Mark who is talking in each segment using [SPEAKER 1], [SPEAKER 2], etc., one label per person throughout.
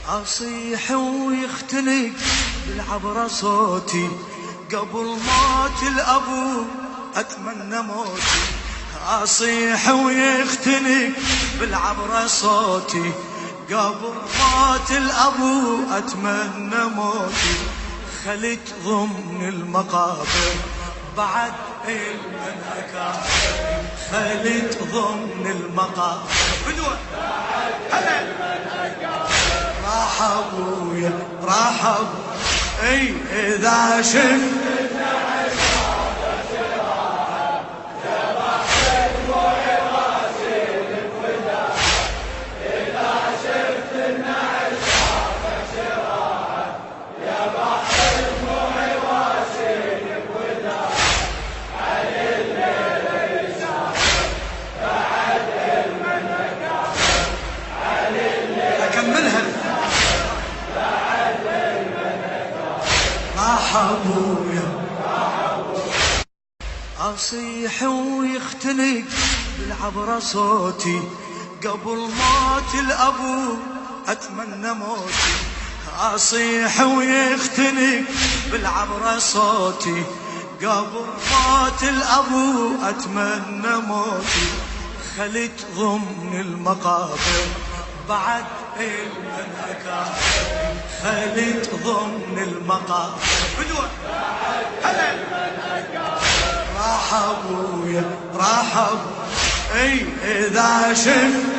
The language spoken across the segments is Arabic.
[SPEAKER 1] أصيح ويختنق بالعبرة صوتي، قبل موت الأبو أتمنى موتي. أصيح ويختنق بالعبرة صوتي، قبل موت الأبو أتمنى موتي. خلت ضمن المقابر بعد المنهكة، خلت ضمن المقابر بدون راح ابويا راح ابويا. اي اذا شفت ابويا اصيح ويختنق بالعبرة صوتي، قبل موت الابو اتمنى موتي. اصيح ويختنق بالعبرة صوتي، قبل موت الابو اتمنى موتي. خلت ضمن المقابر بعد المنهكة، خلت ضمن المقابر بدون راح ابويا راح ابويا. اي اذا شفت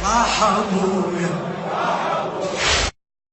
[SPEAKER 1] راح ابويا